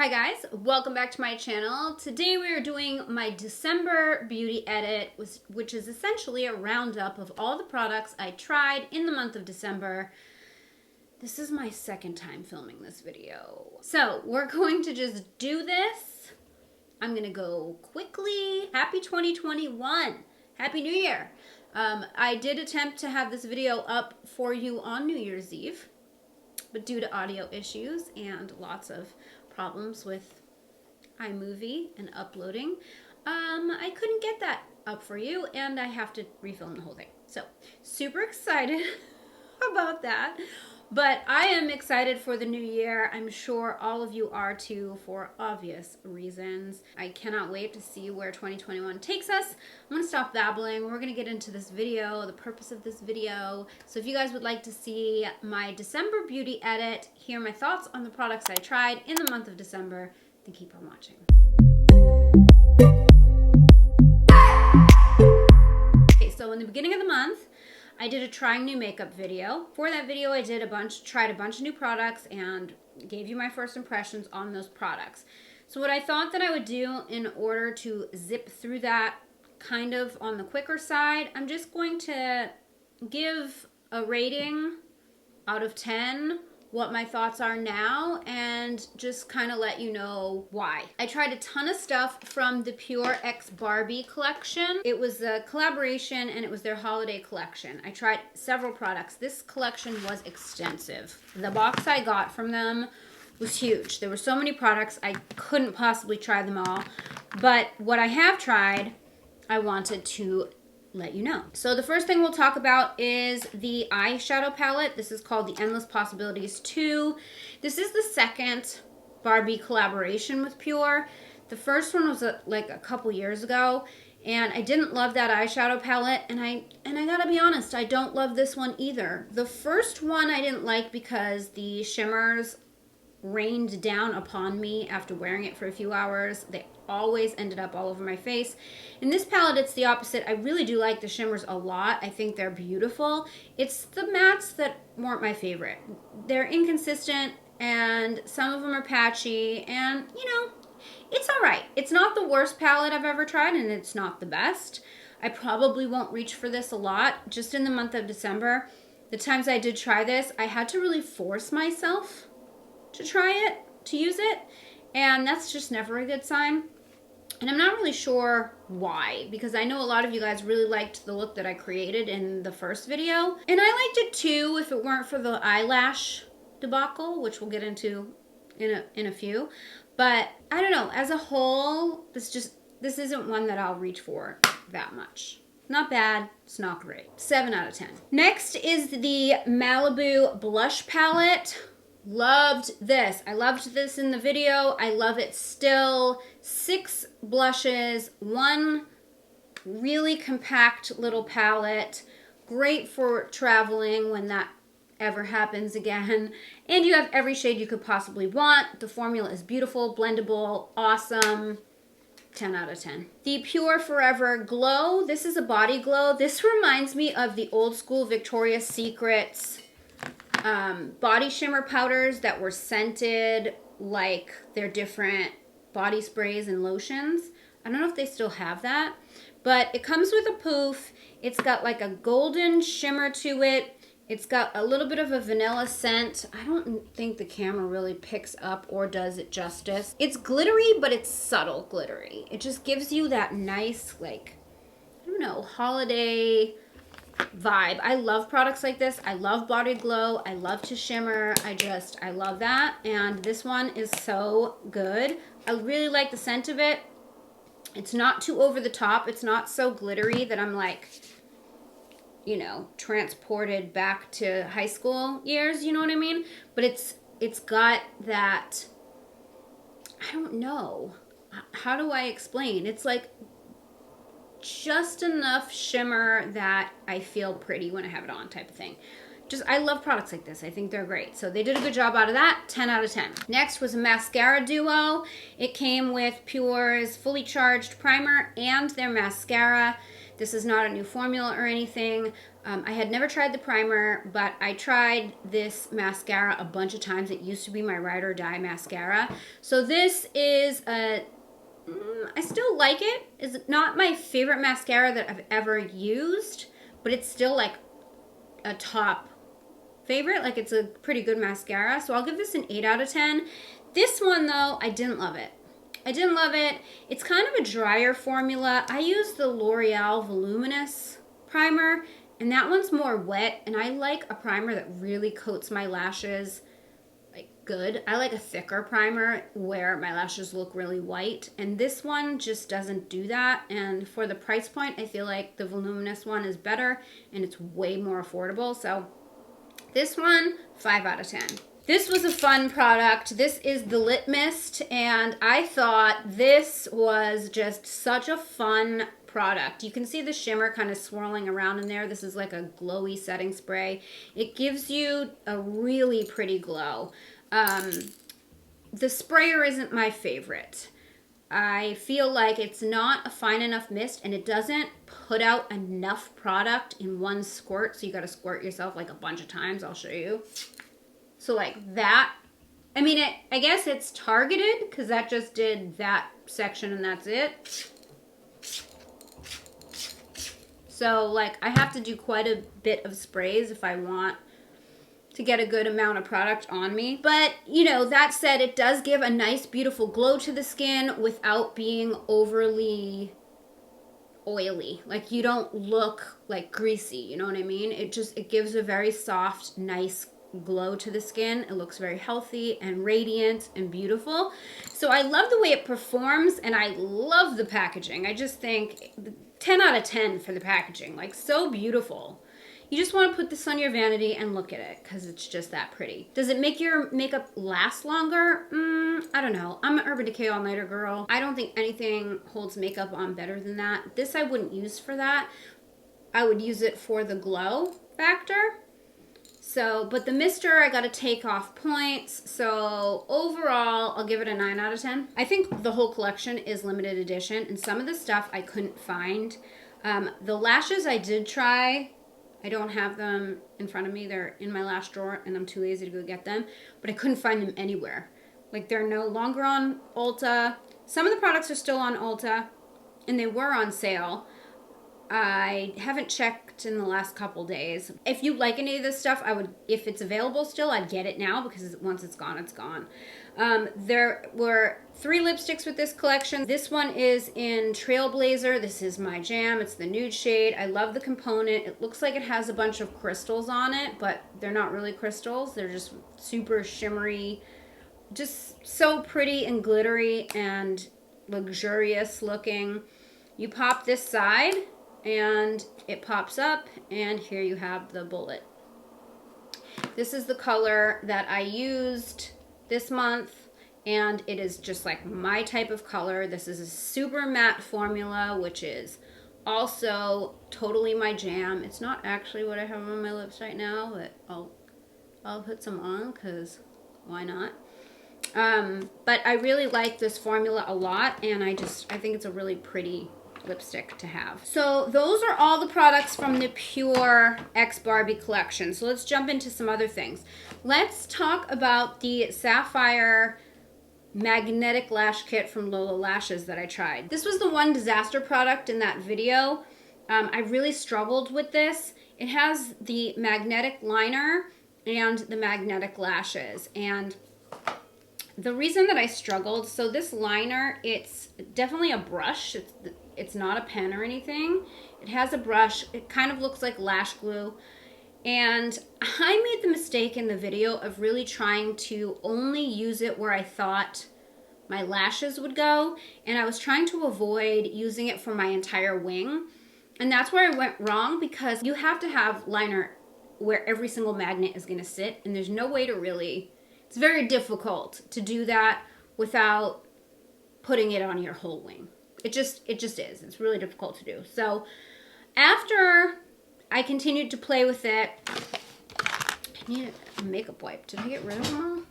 Hi guys, welcome back to my channel. Today we are doing my December beauty edit, which is essentially a roundup of all the products I tried in the month of December. This is my second time filming this video. So we're going to just do this. I'm gonna go quickly. Happy 2021. Happy New Year. I did attempt to have this video up for you on New Year's Eve, but due to audio issues and lots of problems with iMovie and uploading, I couldn't get that up for you, and I have to refilm the whole thing. So super excited about that, but I am excited for the new year. I'm sure all of you are too, for obvious reasons. I cannot wait to see where 2021 takes us. I'm gonna stop babbling. We're gonna get into this video, the purpose of this video. So if you guys would like to see my December beauty edit, hear my thoughts on the products I tried in the month of December, then keep on watching. Okay, so in the beginning of the month, I did a trying new makeup video. For that video, I did tried a bunch of new products and gave you my first impressions on those products. So what I thought that I would do in order to zip through that kind of on the quicker side, I'm just going to give a rating out of 10 what my thoughts are now and just kind of let you know why. I tried a ton of stuff from the Pure X Barbie collection. It was a collaboration and it was their holiday collection. I tried several products. This collection was extensive. The box I got from them was huge. There were so many products, I couldn't possibly try them all. But what I have tried, I wanted to let you know. So the first thing we'll talk about is the eyeshadow palette. This is called the Endless Possibilities 2. This is the second Barbie collaboration with Pure. The first one was like a couple years ago, and I didn't love that eyeshadow palette, and I gotta be honest, I don't love this one either. The first one I didn't like because the shimmers rained down upon me after wearing it for a few hours. They always ended up all over my face. In this palette, it's the opposite. I really do like the shimmers a lot. I think they're beautiful. It's the mattes that weren't my favorite. They're inconsistent, and some of them are patchy, and you know, it's all right. It's not the worst palette I've ever tried, and it's not the best. I probably won't reach for this a lot. Just in the month of December, the times I did try this, I had to really force myself to try it, to use it, and that's just never a good sign. And I'm not really sure why, because I know a lot of you guys really liked the look that I created in the first video, and I liked it too if it weren't for the eyelash debacle, which we'll get into in a few. But I don't know, as a whole, this isn't one that I'll reach for that much. Not bad, it's not great. 7 out of 10. Next is the Malibu blush palette. Loved this. I loved this in the video. I love it still. 6 blushes, 1 really compact little palette. Great for traveling when that ever happens again. And you have every shade you could possibly want. The formula is beautiful, blendable, awesome. 10 out of 10. The Pure Forever Glow. This is a body glow. This reminds me of the old school Victoria's Secrets body shimmer powders that were scented like their different body sprays and lotions. I don't know if they still have that, but it comes with a poof. It's got like a golden shimmer to it. It's got a little bit of a vanilla scent. I don't think the camera really picks up or does it justice. It's glittery, but it's subtle glittery. It just gives you that nice, like, I don't know, holiday vibe. I love products like this. I love body glow. I love to shimmer. I love that. And this one is so good. I really like the scent of it. It's not too over the top. It's not so glittery that I'm like, you know, transported back to high school years, you know what I mean? But it's got that, I don't know. How do I explain? It's like just enough shimmer that I feel pretty when I have it on, type of thing. I love products like this. I think they're great. So they did a good job out of that. 10 out of 10. Next was a mascara duo. It came with Pure's Fully Charged Primer and their mascara. This is not a new formula or anything. I had never tried the primer, but I tried this mascara a bunch of times. It used to be my ride or die mascara. So this is a, I still like it. It's not my favorite mascara that I've ever used, but it's still like a top favorite. Like it's a pretty good mascara. So I'll give this an 8 out of 10. This one though, I didn't love it. I didn't love it. It's kind of a drier formula. I use the L'Oreal Voluminous primer, and that one's more wet, and I like a primer that really coats my lashes like good. I like a thicker primer where my lashes look really white, and this one just doesn't do that. And for the price point, I feel like the Voluminous one is better, and it's way more affordable. So this one, 5 out of 10. This was a fun product. This is the Lip Mist, and I thought this was just such a fun product. You can see the shimmer kind of swirling around in there. This is like a glowy setting spray. It gives you a really pretty glow. The sprayer isn't my favorite. I feel like it's not a fine enough mist, and it doesn't put out enough product in one squirt, so you got to squirt yourself like a bunch of times. I'll show you. So like that, I mean, I guess it's targeted because that just did that section and that's it. So like I have to do quite a bit of sprays if I want to get a good amount of product on me. But, you know, that said, it does give a nice, beautiful glow to the skin without being overly oily. Like you don't look like greasy, you know what I mean? It gives a very soft, nice glow to the skin. It looks very healthy and radiant and beautiful. So I love the way it performs, and I love the packaging. I just think 10 out of 10 for the packaging. Like so beautiful. You just want to put this on your vanity and look at it because it's just that pretty. Does it make your makeup last longer? I don't know. I'm an Urban Decay all-nighter girl. I don't think anything holds makeup on better than that. This I wouldn't use for that. I would use it for the glow factor. So, but the mister, I got to take off points. So overall, I'll give it a 9 out of 10. I think the whole collection is limited edition, and some of the stuff I couldn't find. The lashes I did try. I don't have them in front of me. They're in my lash drawer, and I'm too lazy to go get them. But I couldn't find them anywhere. Like, they're no longer on Ulta. Some of the products are still on Ulta, and they were on sale. I haven't checked in the last couple days. If you like any of this stuff, I would, if it's available still, I'd get it now because once it's gone, it's gone. There were 3 lipsticks with this collection. This one is in Trailblazer. This is my jam. It's the nude shade. I love the component. It looks like it has a bunch of crystals on it, but they're not really crystals. They're just super shimmery, just so pretty and glittery and luxurious looking. You pop this side, and it pops up, and here you have the bullet. This is the color that I used this month, and it is just like my type of color. This is a super matte formula, which is also totally my jam. It's not actually what I have on my lips right now, but I'll put some on because why not? But I really like this formula a lot, and I think it's a really pretty lipstick to have. So those are all the products from the Pure X Barbie collection. So let's jump into some other things. Let's talk about the Sapphire Magnetic Lash Kit from Lola Lashes that I tried. This was the one disaster product in that video. I really struggled with this. It has the magnetic liner and the magnetic lashes, and the reason that I struggled, so this liner, it's definitely a brush. It's not a pen or anything. It has a brush. It kind of looks like lash glue. And I made the mistake in the video of really trying to only use it where I thought my lashes would go. And I was trying to avoid using it for my entire wing. And that's where I went wrong, because you have to have liner where every single magnet is going to sit. And there's no way to really... It's very difficult to do that without putting it on your whole wing. It just is. It's really difficult to do. So after I continued to play with it, I need a makeup wipe. Did I get rid of them all?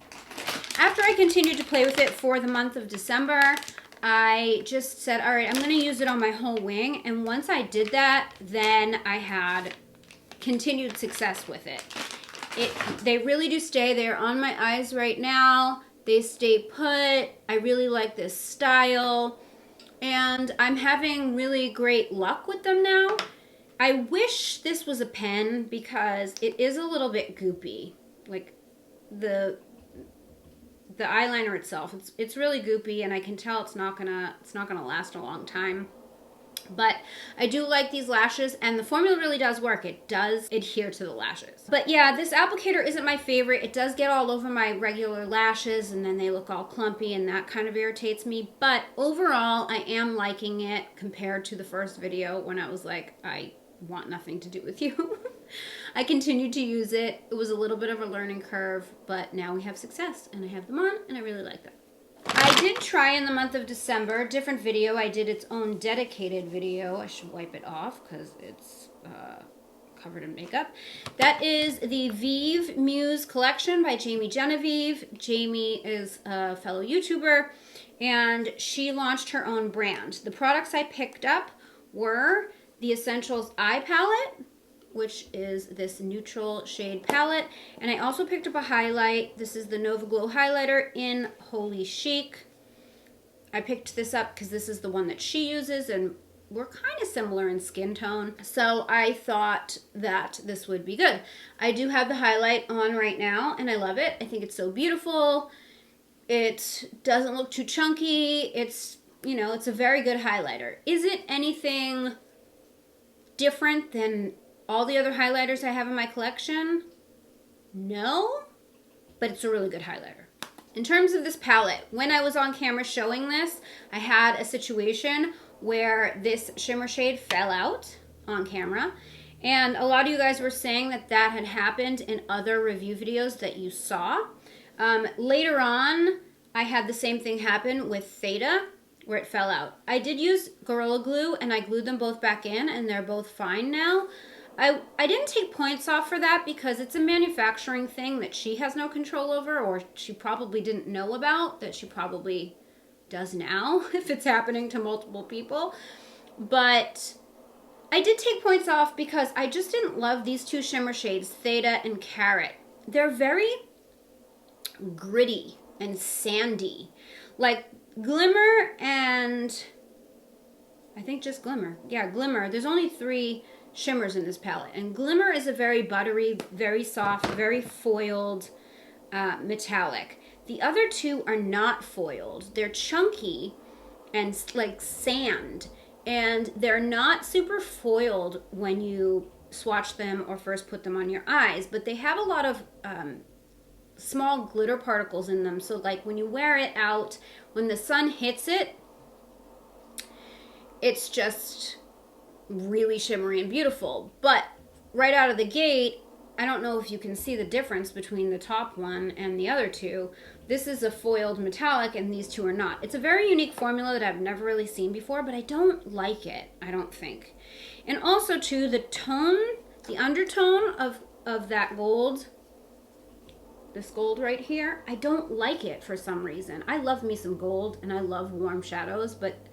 After I continued to play with it for the month of December, I just said, all right, I'm going to use it on my whole wing. And once I did that, then I had continued success with it. They really do stay. They're on my eyes right now. They stay put. I really like this style. And I'm having really great luck with them now. I wish this was a pen because it is a little bit goopy. Like the eyeliner itself, it's really goopy, and I can tell it's not gonna last a long time. But I do like these lashes, and the formula really does work. It does adhere to the lashes. But yeah, this applicator isn't my favorite. It does get all over my regular lashes, and then they look all clumpy, and that kind of irritates me. But overall, I am liking it compared to the first video when I was like, I want nothing to do with you. I continued to use it. It was a little bit of a learning curve, but now we have success, and I have them on, and I really like them. I did try in the month of December, a different video. I did its own dedicated video. I should wipe it off because it's covered in makeup. That is the Vive Muse collection by Jamie Genevieve. Jamie is a fellow YouTuber, and she launched her own brand. The products I picked up were the Essentials Eye Palette, which is this neutral shade palette. And I also picked up a highlight. This is the Nova Glow highlighter in Holy Chic. I picked this up because this is the one that she uses, and we're kind of similar in skin tone. So I thought that this would be good. I do have the highlight on right now, and I love it. I think it's so beautiful. It doesn't look too chunky. It's, you know, it's a very good highlighter. Is it anything different than all the other highlighters I have in my collection? No, but it's a really good highlighter. In terms of this palette, when I was on camera showing this, I had a situation where this shimmer shade fell out on camera, and a lot of you guys were saying that that had happened in other review videos that you saw. Later on, I had the same thing happen with Theta, where it fell out. I did use Gorilla Glue, and I glued them both back in, and they're both fine now. I didn't take points off for that because it's a manufacturing thing that she has no control over, or she probably didn't know about, that she probably does now if it's happening to multiple people. But I did take points off because I just didn't love these two shimmer shades, Theta and Carrot. They're very gritty and sandy. Like Glimmer and I think just Glimmer. Yeah, Glimmer. There's only 3 shimmers in this palette, and Glimmer is a very buttery, very soft, very foiled metallic. The other 2 are not foiled. They're chunky and like sand, and they're not super foiled when you swatch them or first put them on your eyes, but they have a lot of small glitter particles in them, so like when you wear it out, when the sun hits it, it's just really shimmery and beautiful. But right out of the gate, I don't know if you can see the difference between the top one and the other 2. This is a foiled metallic, and these 2 are not. It's a very unique formula that I've never really seen before, but I don't like it, I don't think. And also too, the tone, the undertone of that gold, this gold right here, I don't like it for some reason. I love me some gold, and I love warm shadows, but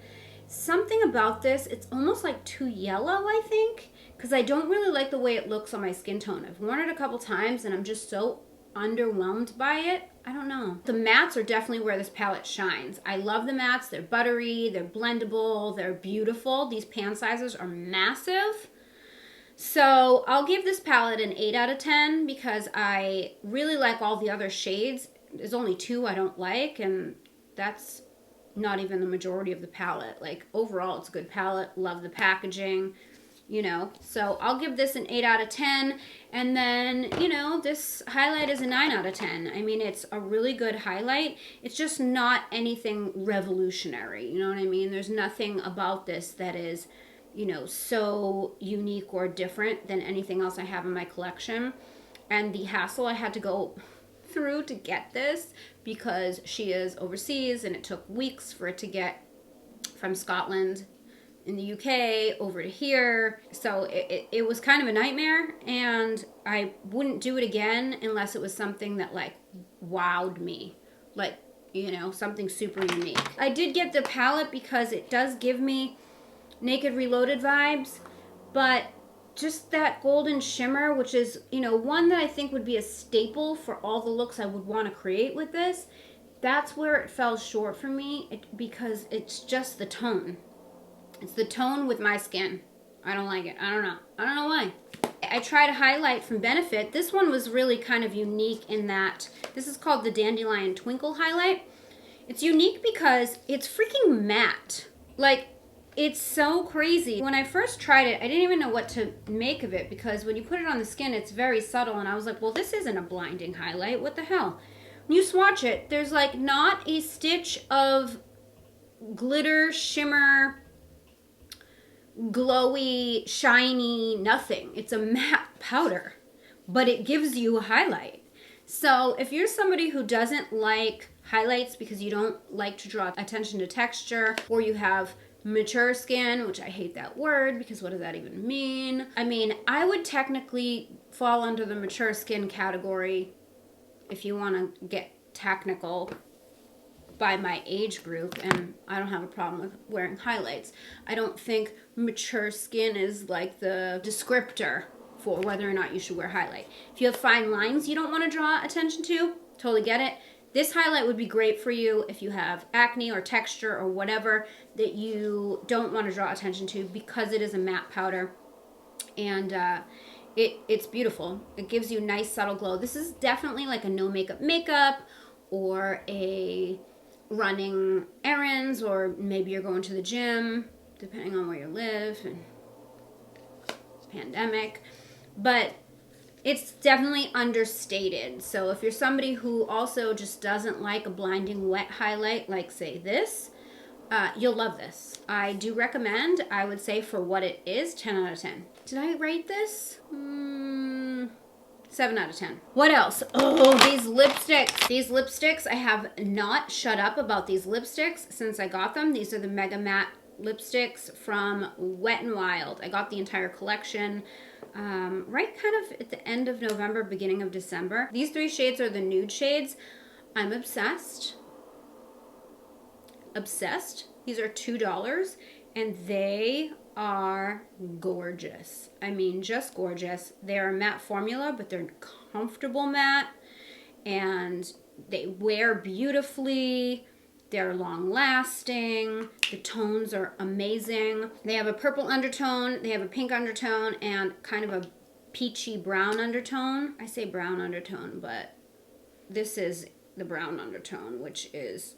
something about this, it's almost like too yellow, I think, because I don't really like the way it looks on my skin tone. I've worn it a couple times, and I'm just so underwhelmed by it. I don't know. The mattes are definitely where this palette shines. I love the mattes. They're buttery, they're blendable, they're beautiful. These pan sizes are massive. So I'll give this palette an 8 out of 10 because I really like all the other shades. There's only 2 I don't like, and that's not even the majority of the palette. Like overall, it's a good palette. Love the packaging, you know. So I'll give this an 8 out of 10. And then, you know, this highlight is a 9 out of 10. I mean, it's a really good highlight. It's just not anything revolutionary. You know what I mean? There's nothing about this that is, you know, so unique or different than anything else I have in my collection. And the hassle I had to go through to get this because she is overseas, and it took weeks for it to get from Scotland in the UK over to here. So it was kind of a nightmare, and I wouldn't do it again unless it was something that like wowed me, like, you know, something super unique. I did get the palette because it does give me Naked Reloaded vibes, but just that golden shimmer, which is, you know, one that I think would be a staple for all the looks I would want to create with this. That's where it fell short for me because it's just the tone. It's the tone with my skin. I don't like it. I don't know. I don't know why. I tried a highlight from Benefit. This one was really kind of unique in that this is called the Dandelion Twinkle Highlight. It's unique because it's freaking matte. Like, it's so crazy. When I first tried it, I didn't even know what to make of it because when you put it on the skin, it's very subtle. And I was like, well, this isn't a blinding highlight. What the hell? When you swatch it, there's like not a stitch of glitter, shimmer, glowy, shiny, nothing. It's a matte powder, but it gives you a highlight. So if you're somebody who doesn't like highlights because you don't like to draw attention to texture, or you have mature skin, which I hate that word because what does that even mean? I mean, I would technically fall under the mature skin category if you want to get technical by my age group, and I don't have a problem with wearing highlights. I don't think mature skin is like the descriptor for whether or not you should wear highlight. If you have fine lines you don't want to draw attention to, totally get it. This highlight would be great for you if you have acne or texture or whatever that you don't want to draw attention to because it is a matte powder. And it's beautiful. It gives you a nice subtle glow. This is definitely like a no makeup or a running errands, or maybe you're going to the gym, depending on where you live and it's pandemic. But it's definitely understated. So if you're somebody who also just doesn't like a blinding wet highlight, like say this, you'll love this. I do recommend. I would say for what it is, 10 out of 10. Did I rate this? 7 out of 10. What else? Oh, these lipsticks. These lipsticks, I have not shut up about these lipsticks since I got them. These are the Mega Matte lipsticks from Wet n Wild. I got the entire collection right kind of at the end of November, beginning of December. These 3 shades are the nude shades. I'm obsessed. Obsessed. These are $2 and they are gorgeous. I mean, just gorgeous. They're a matte formula, but they're comfortable matte and they wear beautifully. They're long lasting. The tones are amazing. They have a purple undertone, they have a pink undertone, and kind of a peachy brown undertone. I say brown undertone, but this is the brown undertone, which is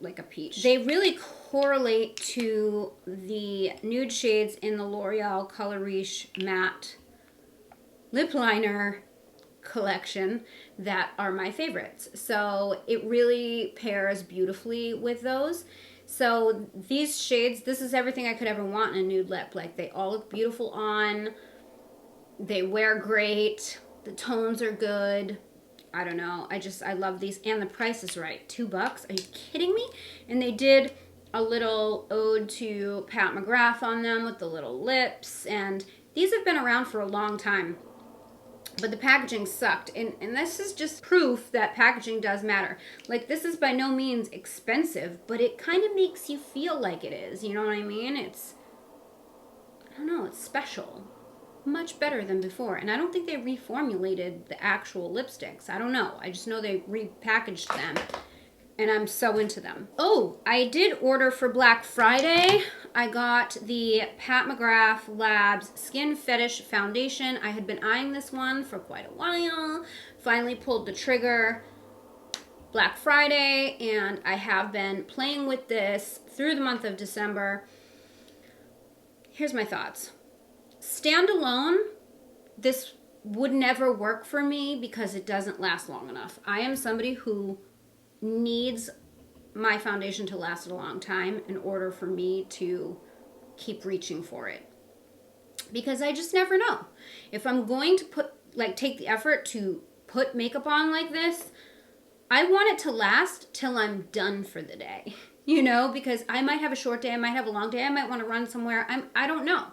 like a peach. They really correlate to the nude shades in the L'Oreal Color Riche Matte Lip Liner collection that are my favorites. So it really pairs beautifully with those. So these shades, this is everything I could ever want in a nude lip. Like, they all look beautiful on. They wear great. The tones are good. I don't know. I love these. And the price is right. $2. Are you kidding me? And they did a little ode to Pat McGrath on them with the little lips. And these have been around for a long time. But the packaging sucked. And this is just proof that packaging does matter. Like, this is by no means expensive, but it kind of makes you feel like it is. You know what I mean? It's, I don't know, it's special. Much better than before. And I don't think they reformulated the actual lipsticks. I don't know. I just know they repackaged them. And I'm so into them. Oh, I did order for Black Friday. I got the Pat McGrath Labs Skin Fetish Foundation. I had been eyeing this one for quite a while. Finally pulled the trigger Black Friday. And I have been playing with this through the month of December. Here's my thoughts. Standalone, this would never work for me because it doesn't last long enough. I am somebody who needs my foundation to last a long time in order for me to keep reaching for it. Because I just never know. If I'm going to take the effort to put makeup on like this, I want it to last till I'm done for the day. You know, because I might have a short day, I might have a long day, I might want to run somewhere. I don't know.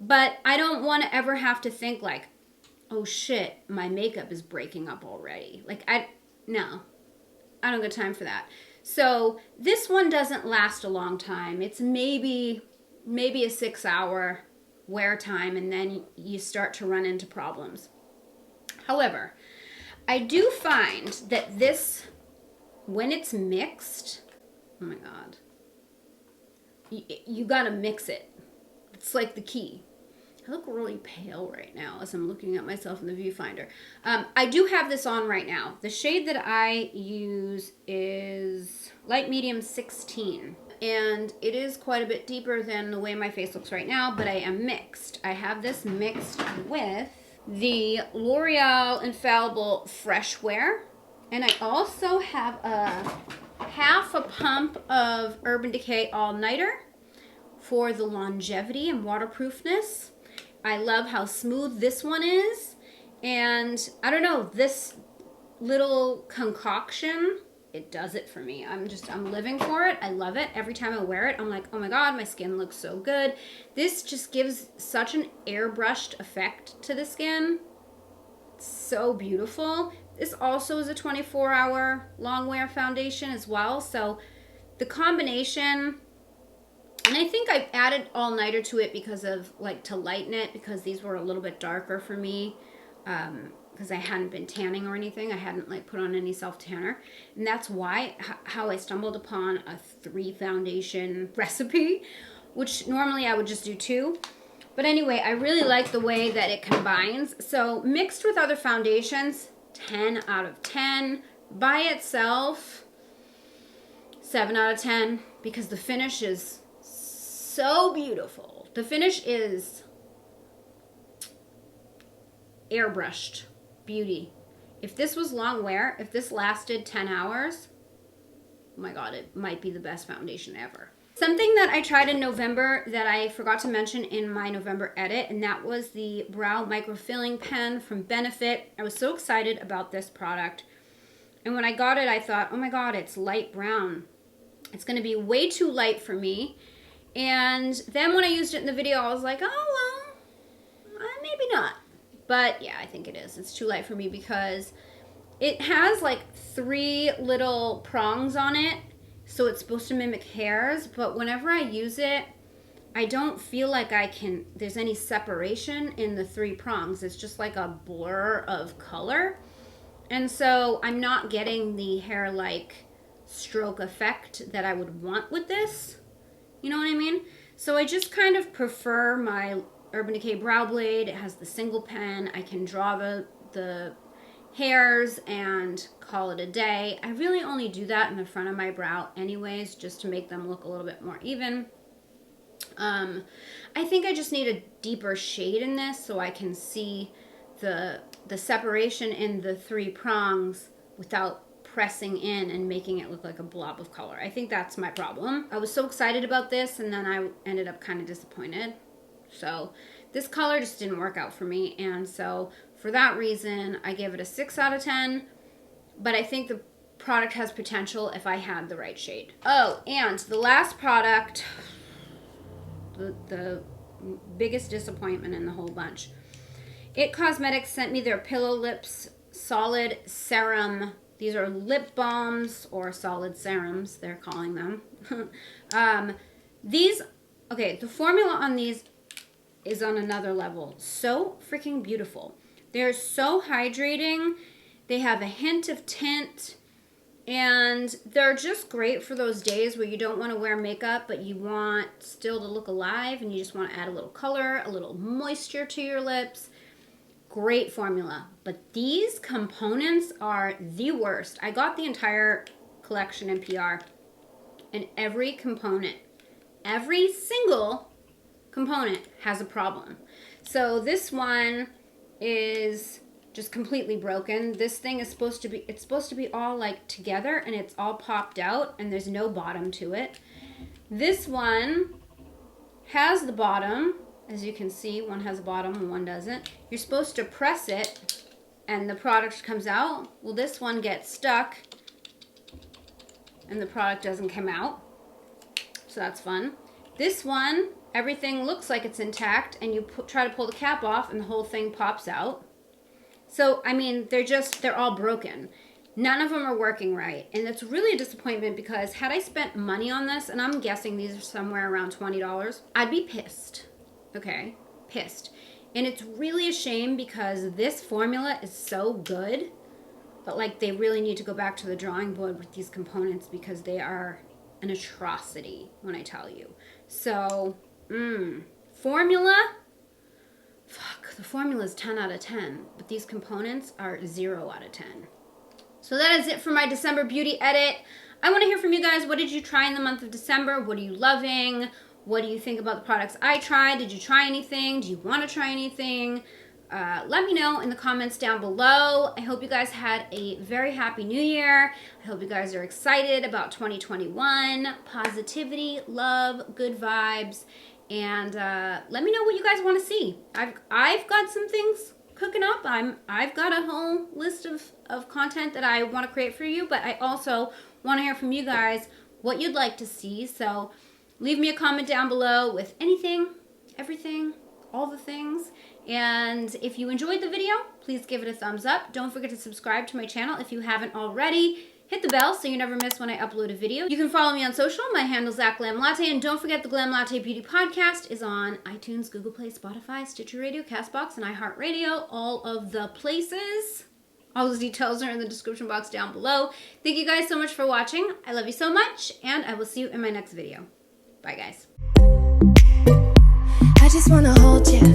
But I don't want to ever have to think like, oh shit, my makeup is breaking up already. Like, no, I don't got time for that. So this one doesn't last a long time. It's maybe a 6 hour wear time, and then you start to run into problems. However, I do find that this, when it's mixed, oh my God, you gotta mix it. It's like the key. I look really pale right now as I'm looking at myself in the viewfinder. I do have this on right now. The shade that I use is light medium 16. And it is quite a bit deeper than the way my face looks right now, but I am mixed. I have this mixed with the L'Oreal Infallible Fresh Wear. And I also have a half a pump of Urban Decay All Nighter for the longevity and waterproofness. I love how smooth this one is. And I don't know, this little concoction, it does it for me. I'm living for it. I love it. Every time I wear it, I'm like, oh my God, my skin looks so good. This just gives such an airbrushed effect to the skin. It's so beautiful. This also is a 24-hour long wear foundation as well. So the combination, and I think I've added all nighter to it because of, like, to lighten it, because these were a little bit darker for me, because I hadn't been tanning or anything. I hadn't, like, put on any self tanner, and that's why how I stumbled upon a 3 foundation recipe, which normally I would just do 2. But anyway, I really like the way that it combines. So mixed with other foundations, 10 out of 10. By itself, 7 out of 10, because the finish is so beautiful. The finish is airbrushed beauty. If this was long wear, if this lasted 10 hours, oh my God, it might be the best foundation ever. Something that I tried in November that I forgot to mention in my November edit, and that was the Brow Microfilling Pen from Benefit. I was so excited about this product. And when I got it, I thought, oh my God, it's light brown. It's going to be way too light for me. And then when I used it in the video, I was like, oh, well, maybe not. But yeah, I think it is. It's too light for me because it has like 3 little prongs on it. So it's supposed to mimic hairs. But whenever I use it, I don't feel like there's any separation in the 3 prongs. It's just like a blur of color. And so I'm not getting the hair-like stroke effect that I would want with this. You know what I mean? So I just kind of prefer my Urban Decay Brow Blade. It has the single pen. I can draw the hairs and call it a day. I really only do that in the front of my brow anyways, just to make them look a little bit more even. I think I just need a deeper shade in this so I can see the separation in the 3 prongs without pressing in and making it look like a blob of color. I think that's my problem. I was so excited about this, and then I ended up kind of disappointed. So this color just didn't work out for me, and so for that reason, I gave it a 6 out of 10, but I think the product has potential if I had the right shade. Oh, and the last product, the biggest disappointment in the whole bunch. It Cosmetics sent me their Pillow Lips Solid Serum. These are lip balms, or solid serums, they're calling them. The formula on these is on another level. So freaking beautiful. They're so hydrating. They have a hint of tint. And they're just great for those days where you don't want to wear makeup, but you want still to look alive, and you just want to add a little color, a little moisture to your lips. Great formula. But these components are the worst. I got the entire collection in PR, and every component, every single component has a problem. So this one is just completely broken. This thing is supposed to be all like together, and it's all popped out, and there's no bottom to it. This one has the bottom. As you can see, one has a bottom and one doesn't. You're supposed to press it and the product comes out. Well, this one gets stuck and the product doesn't come out. So that's fun. This one, everything looks like it's intact, and you try to pull the cap off and the whole thing pops out. So, I mean, they're all broken. None of them are working right. And it's really a disappointment, because had I spent money on this, and I'm guessing these are somewhere around $20, I'd be pissed. Okay, pissed. And it's really a shame because this formula is so good, but like they really need to go back to the drawing board with these components because they are an atrocity when I tell you. So, formula, fuck, the formula is 10 out of 10, but these components are 0 out of 10. So that is it for my December beauty edit. I want to hear from you guys. What did you try in the month of December? What are you loving? What do you think about the products I tried? Did you try anything? Do you want to try anything? Let me know in the comments down below. I hope you guys had a very happy new year. I hope you guys are excited about 2021. Positivity, love, good vibes. And let me know what you guys want to see. I've got some things cooking up. I've got a whole list of content that I want to create for you, but I also want to hear from you guys what you'd like to see. So leave me a comment down below with anything, everything, all the things. And if you enjoyed the video, please give it a thumbs up. Don't forget to subscribe to my channel if you haven't already. Hit the bell so you never miss when I upload a video. You can follow me on social. My handle's @GLAMLATTE. And don't forget the Glam Latte Beauty Podcast is on iTunes, Google Play, Spotify, Stitcher Radio, CastBox, and iHeartRadio. All of the places. All those details are in the description box down below. Thank you guys so much for watching. I love you so much, and I will see you in my next video. Bye, guys. I just wanna hold you.